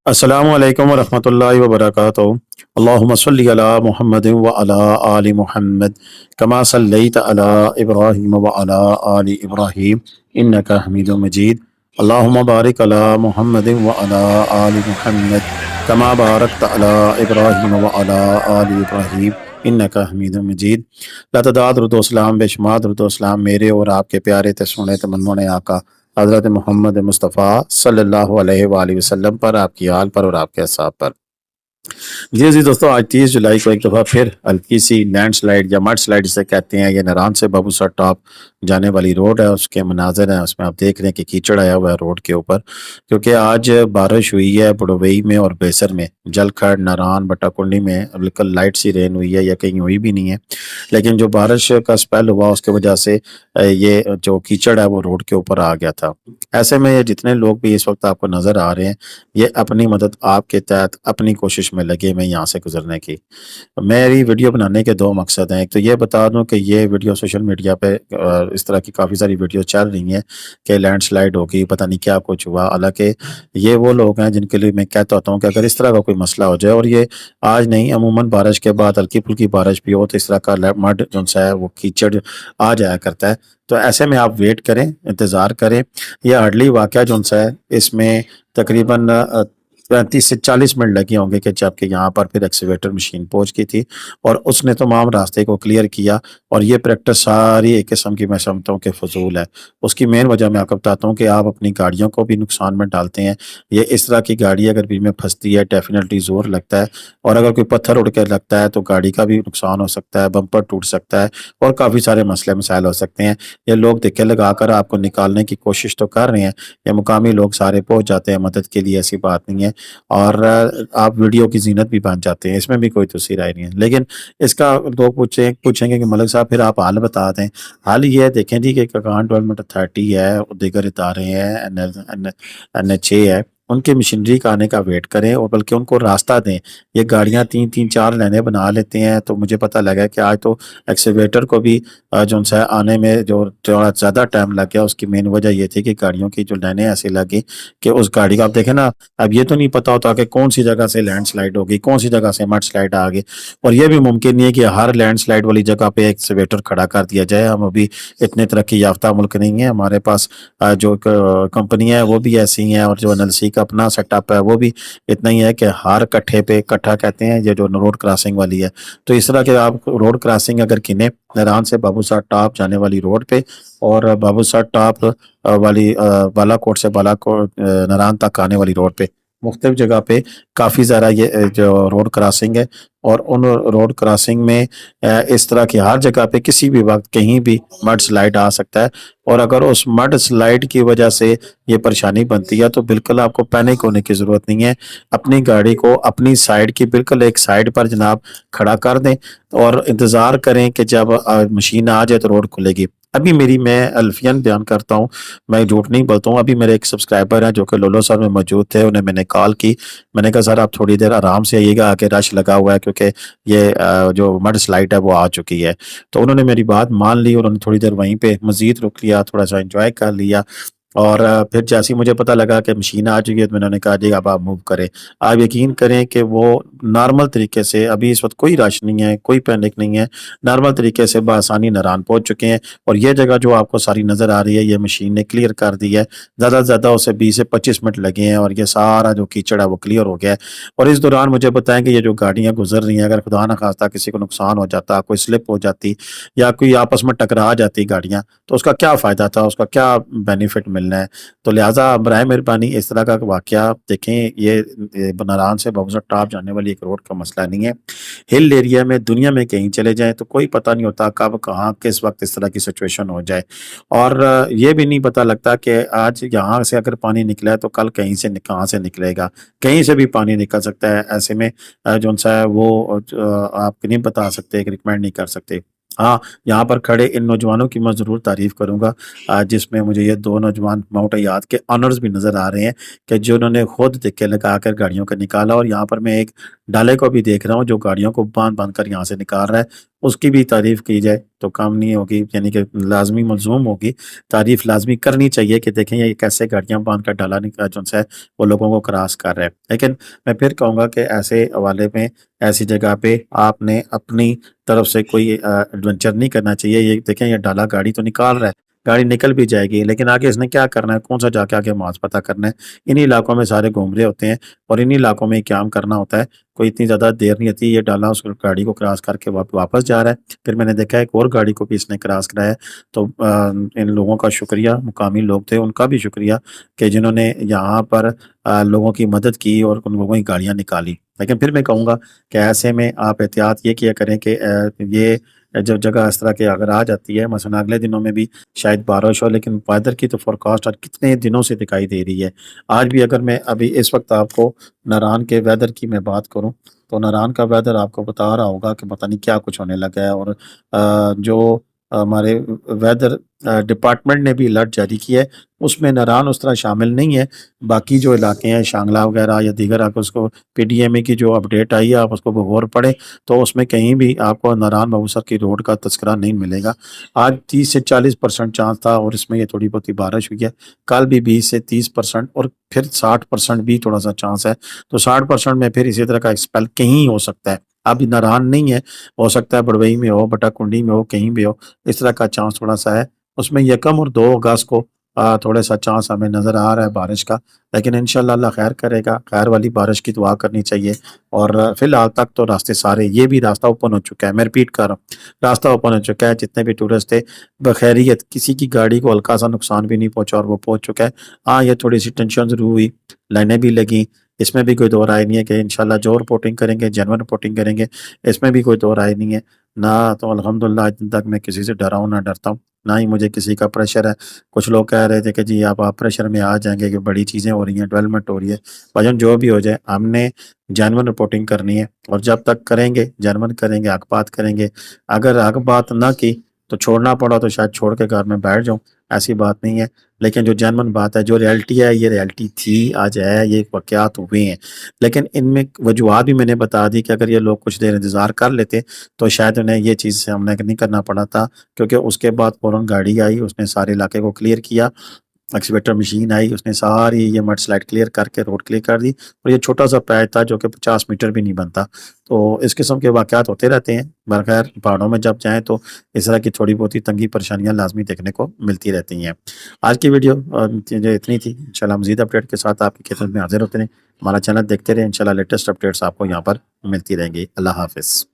अस्सलामु अलैकुम वरहमतुल्लाहि वबरकातुहू। अल्लाहुम्मा सल्लि अला मुहम्मद व अला आलि मुहम्मद कमा सल्लैत अला इब्राहीम व अला आलि इब्राहीम इन्नका हमीदुम मजीद। अल्लाहुम्मा बारिक अला मुहम्मद व अला आलि मुहम्मद कमा बारकत अला इब्राहीम व अला आलि इब्राहीम इन्नका हमीदुम मजीद। लतदाद रुदोसलाम बेशुमार रुदोसलाम मेरे और आपके प्यारे ते सोने ते मनमोने आका हज़रत मोहम्मद मुस्तफ़ा सल्लल्लाहु अलैहि वसल्लम पर, आपकी आल पर और आपके असहाब पर। जी जी दोस्तों, आज 30 जुलाई को एक दफ़ा फिर हल्की सी लैंड स्लाइड या मड स्लाइड जिसे कहते हैं, ये नारान से बाबूसर टॉप जाने वाली रोड है, उसके मनाजर हैं। उसमें आप देख रहे हैं कि कीचड़ आया हुआ है रोड के ऊपर, क्योंकि आज बारिश हुई है बुडवई में और बेसर में, जलखड़ नारान बट्टाकुंडी में बिल्कुल लाइट सी रेन हुई है, या कहीं हुई भी नहीं है। लेकिन जो बारिश का स्पेल हुआ उसकी वजह से ये जो कीचड़ है वो रोड के ऊपर आ गया था। ऐसे में ये जितने लोग भी इस वक्त आपको नज़र आ रहे हैं, ये अपनी मदद आपके तहत अपनी कोशिश में लगे में यहाँ से गुजरने की। मेरी वीडियो बनाने के दो मकसद हैं। एक तो ये बता दूं कि ये वीडियो सोशल मीडिया पे इस तरह की काफ़ी सारी वीडियो चल रही हैं कि लैंडस्लाइड होगी, पता नहीं क्या कुछ हुआ। हालांकि ये वो लोग हैं जिनके लिए मैं कहता होता हूँ कि अगर इस तरह का कोई मसला हो जाए, और ये आज नहीं, अमूमन बारिश के बाद हल्की फुल्की बारिश भी हो तो इस तरह का मड जो सा है वो कीचड़ आ जाया करता है। तो ऐसे में आप वेट करें, इंतज़ार करें। यह हार्डली वाक़या जो सा है इसमें तकरीबन 35 से 40 मिनट लगे होंगे कि जबकि यहाँ पर फिर एक्सीवेटर मशीन पहुँच गई थी और उसने तमाम रास्ते को क्लियर किया। और ये प्रैक्टिस सारी एक किस्म की मैं समझता हूँ कि फजूल है। उसकी मेन वजह मैं आपको बताता हूँ कि आप अपनी गाड़ियों को भी नुकसान में डालते हैं। ये इस तरह की गाड़ी अगर बीच में फंसती है डेफिनेटली ज़ोर लगता है, और अगर कोई पत्थर उड़ के लगता है तो गाड़ी का भी नुकसान हो सकता है, बम्पर टूट सकता है और काफ़ी सारे मसले मसाइल हो सकते हैं। ये लोग धिक्के लगा कर आपको निकालने की कोशिश तो कर रहे हैं, ये मुकामी लोग सारे पहुँच जाते हैं मदद के लिए, ऐसी बात नहीं है। और आप वीडियो की ज़ीनत भी बन जाते हैं, इसमें भी कोई दूसरी राय नहीं है। लेकिन इसका लोग पूछेंगे कि मलिक साहब फिर आप हाल बता दें। हाल ये है, देखें जी कि ककान डेवलपमेंट अथॉरिटी है, दीगर इदारे हैं, NHA है, उनकी मशीनरी का आने का वेट करें और बल्कि उनको रास्ता दें। ये गाड़ियाँ 3-3 4 लाइनें बना लेते हैं। तो मुझे पता लगा कि आज तो एक्सीवेटर को भी जो सा आने में जो थोड़ा ज़्यादा टाइम लग गया, उसकी मेन वजह ये थी कि गाड़ियों की जो लाइनें ऐसी लगी कि उस गाड़ी का आप देखें ना, अब ये तो नहीं पता होता कि कौन सी जगह से लैंडस्लाइड होगी, कौन सी जगह से मड स्लाइड आ गई। और ये भी मुमकिन नहीं है कि हर लैंडस्लाइड वाली जगह पे एक्सीवेटर खड़ा कर दिया जाए। हम अभी इतने तरक्की याफ्ता मुल्क नहीं है, हमारे पास जो कंपनियां है वो भी ऐसी हैं, और जो NLC का अपना सेटअप है वो भी इतना ही है कि हर कट्ठे पे, कट्ठा कहते हैं ये जो रोड क्रॉसिंग वाली है, तो इस तरह के आप रोड क्रॉसिंग अगर किने नारान से बाबूसर टॉप जाने वाली रोड पे और बाबूसर टॉप वाली बालाकोट से बालाकोट नारान तक आने वाली रोड पे, मुख्तलिफ जगह पे काफ़ी ज़्यादा ये जो रोड क्रॉसिंग है। और उन रोड क्रॉसिंग में इस तरह की हर जगह पे किसी भी वक्त कहीं भी मड स्लाइड आ सकता है। और अगर उस मड स्लाइड की वजह से ये परेशानी बनती है तो बिल्कुल आपको पैनिक होने की ज़रूरत नहीं है। अपनी गाड़ी को अपनी साइड की बिल्कुल एक साइड पर जनाब खड़ा कर दें और इंतज़ार करें कि जब मशीन आ जाए तो रोड खुलेगी। अभी मेरी, मैं अल्फियन बयान करता हूँ, मैं झूठ नहीं बोलता हूँ। अभी मेरे एक सब्सक्राइबर हैं जो कि लोलो सर में मौजूद थे, उन्हें मैंने कॉल की। मैंने कहा सर आप थोड़ी देर आराम से आइएगा, आगे रश लगा हुआ है क्योंकि ये जो मड स्लाइड है वो आ चुकी है। तो उन्होंने मेरी बात मान ली, उन्होंने थोड़ी देर वहीं पे मजीद रुक लिया, थोड़ा सा इंजॉय कर लिया। और फिर जैसे ही मुझे पता लगा कि मशीन आ चुकी है तो मैंने कहा जी अब आप मूव करें। आप यकीन करें कि वो नॉर्मल तरीके से, अभी इस वक्त कोई रश नहीं है, कोई पैनिक नहीं है, नॉर्मल तरीके से बआसानी नारान पहुंच चुके हैं। और ये जगह जो आपको सारी नज़र आ रही है ये मशीन ने क्लियर कर दी है। ज़्यादा से ज़्यादा उसे 20 से 25 मिनट लगे हैं और ये सारा जो कीचड़ है वो क्लियर हो गया है। और इस दौरान मुझे बताएं कि ये जो गाड़ियाँ गुजर रही हैं, अगर खुदा न खास्ता किसी को नुकसान हो जाता, कोई स्लिप हो जाती या कोई आपस में टकरा जाती गाड़ियाँ, तो उसका क्या फ़ायदा था, उसका क्या बेनिफिट मिलना है। तो लिहाजा बराए मेहरबानी इस तरह का वाक़या देखें, ये नारान से बाबूसर टॉप जाने वाली एक रोड का मसला नहीं है। हिल एरिया में दुनिया में कहीं चले जाएँ तो कोई पता नहीं होता कब, कहाँ, किस वक़्त इस तरह की सिचुएशन हो जाए। और ये भी नहीं पता लगता कि आज यहाँ से अगर पानी निकला है तो कल कहीं से कहाँ से निकलेगा, कहीं से भी पानी निकल सकता है। ऐसे में जो-सा है वो आप नहीं बता सकते, रिकमेंड नहीं कर सकते। हाँ, यहाँ पर खड़े इन नौजवानों की मैं ज़रूर तारीफ़ करूँगा, जिसमें मुझे ये 2 नौजवान माउंट अयाद के ऑनर्स भी नज़र आ रहे हैं कि जिन्होंने खुद धिक्के लगाकर गाड़ियों को निकाला। और यहाँ पर मैं एक डाले को भी देख रहा हूँ जो गाड़ियों को बांध-बांध कर यहाँ से निकाल रहा है। اس کی بھی تعریف کی جائے تو کام نہیں ہوگی، یعنی کہ لازمی ملزوم ہوگی، تعریف لازمی کرنی چاہیے کہ دیکھیں یہ کیسے گاڑیاں باندھ کر ڈالا نہیں جو ہے وہ لوگوں کو کراس کر رہے ہیں۔ لیکن میں پھر کہوں گا کہ ایسے حوالے میں ایسی جگہ پہ آپ نے اپنی طرف سے کوئی ایڈونچر نہیں کرنا چاہیے۔ یہ دیکھیں یہ ڈالا گاڑی تو نکال رہا ہے، گاڑی نکل بھی جائے گی، لیکن آگے اس نے کیا کرنا ہے، کون سا جا کے آگے ماز پتہ کرنا ہے۔ انہی علاقوں میں سارے گھوم رہے ہوتے ہیں اور انہی علاقوں میں قیام کرنا ہوتا ہے، کوئی اتنی زیادہ دیر نہیں ہوتی، یہ ڈالا اس گاڑی کو کراس کر کے واپس جا رہا ہے۔ پھر میں نے دیکھا ایک اور گاڑی کو بھی اس نے کراس کرایا، تو ان لوگوں کا شکریہ، مقامی لوگ تھے ان کا بھی شکریہ کہ جنہوں نے یہاں پر لوگوں کی مدد کی اور ان لوگوں کی گاڑیاں نکالی۔ لیکن پھر میں کہوں گا کہ ایسے میں آپ احتیاط یہ کیا کریں کہ یہ جو جگہ اس طرح کے اگر آ جاتی ہے، مثلا اگلے دنوں میں بھی شاید بارش ہو، لیکن ویدر کی تو فورکاسٹ آج کتنے دنوں سے دکھائی دے رہی ہے۔ آج بھی اگر میں ابھی اس وقت آپ کو ناران کے ویدر کی میں بات کروں تو ناران کا ویدر آپ کو بتا رہا ہوگا کہ پتہ نہیں کیا کچھ ہونے لگا ہے، اور جو ہمارے ویدر ڈپارٹمنٹ نے بھی الرٹ جاری کیا ہے اس میں ناران اس طرح شامل نہیں ہے۔ باقی جو علاقے ہیں شانگلہ وغیرہ یا دیگر، آپ اس کو پی ڈی ایم اے کی جو اپڈیٹ آئی ہے آپ اس کو غور پڑھیں تو اس میں کہیں بھی آپ کو ناران بابوسر کی روڈ کا تذکرہ نہیں ملے گا۔ آج 30 سے 40% چانس تھا اور اس میں یہ تھوڑی بہت بارش ہوئی ہے، کل بھی 20 سے 30% اور پھر 60% بھی تھوڑا سا چانس ہے، تو 60% میں پھر اسی طرح کا ایکسپیل کہیں ہو سکتا ہے۔ اب ناران نہیں ہے، ہو سکتا ہے بڑوئی میں ہو، بٹا کنڈی میں ہو، کہیں بھی ہو، اس طرح کا چانس تھوڑا سا ہے۔ اس میں 1 اور 2 اگست کو تھوڑا سا چانس ہمیں نظر آ رہا ہے بارش کا، لیکن انشاءاللہ اللہ خیر کرے گا، خیر والی بارش کی دعا کرنی چاہیے۔ اور فی الحال تک تو راستے سارے، یہ بھی راستہ اوپن ہو چکا ہے، میں ریپیٹ کر رہا ہوں، راستہ اوپن ہو چکا ہے، جتنے بھی ٹورسٹ تھے بخیریت، کسی کی گاڑی کو ہلکا سا نقصان بھی نہیں پہنچا اور وہ پہنچ چکا ہے۔ ہاں یہ تھوڑی سی ٹینشن ضرور ہوئی، لائنیں بھی لگیں، اس میں بھی کوئی دو رائے نہیں ہے کہ انشاءاللہ جو رپورٹنگ کریں گے جینوئن رپورٹنگ کریں گے، اس میں بھی کوئی دو رائے نہیں ہے۔ نہ تو الحمدللہ آج دن تک میں کسی سے ڈرا ہوں نہ ڈرتا ہوں، نہ ہی مجھے کسی کا پریشر ہے۔ کچھ لوگ کہہ رہے تھے کہ جی آپ پریشر میں آ جائیں گے کہ بڑی چیزیں ہو رہی ہیں، ڈیولپمنٹ ہو رہی ہے۔ بھائی جو بھی ہو جائے ہم نے جینوئن رپورٹنگ کرنی ہے، اور جب تک کریں گے جینوئن کریں گے، حق بات کریں گے۔ اگر حق بات نہ کی تو چھوڑنا پڑا تو شاید چھوڑ کے گھر میں بیٹھ جاؤں، ایسی بات نہیں ہے۔ لیکن جو جینوئن بات ہے، جو ریالٹی ہے، یہ ریالٹی تھی، آج ہے، یہ واقعات ہوئے ہیں۔ لیکن ان میں وجوہات بھی میں نے بتا دی کہ اگر یہ لوگ کچھ دیر انتظار کر لیتے تو شاید انہیں یہ چیز سے ہم نے نہیں کرنا پڑا تھا، کیونکہ اس کے بعد فوراً گاڑی آئی، اس نے سارے علاقے کو کلیئر کیا، ایکسکیویٹر مشین آئی، اس نے ساری یہ مڈ سلائڈ کلیئر کر کے روڈ کلیئر کر دی، اور یہ چھوٹا سا پیچ تھا جو کہ 50 میٹر بھی نہیں بنتا۔ تو اس قسم کے واقعات ہوتے رہتے ہیں، بغیر پہاڑوں میں جب جائیں تو اس طرح کی تھوڑی بہت ہی تنگی پریشانیاں لازمی دیکھنے کو ملتی رہتی ہیں۔ آج کی ویڈیو جو اتنی تھی، انشاءاللہ مزید اپڈیٹ کے ساتھ آپ کی خدمت میں حاضر ہوتے ہیں۔ ہمارا چینل دیکھتے رہیں، انشاءاللہ لیٹسٹ اپڈیٹس آپ کو یہاں پر ملتی رہیں گی۔ اللہ حافظ۔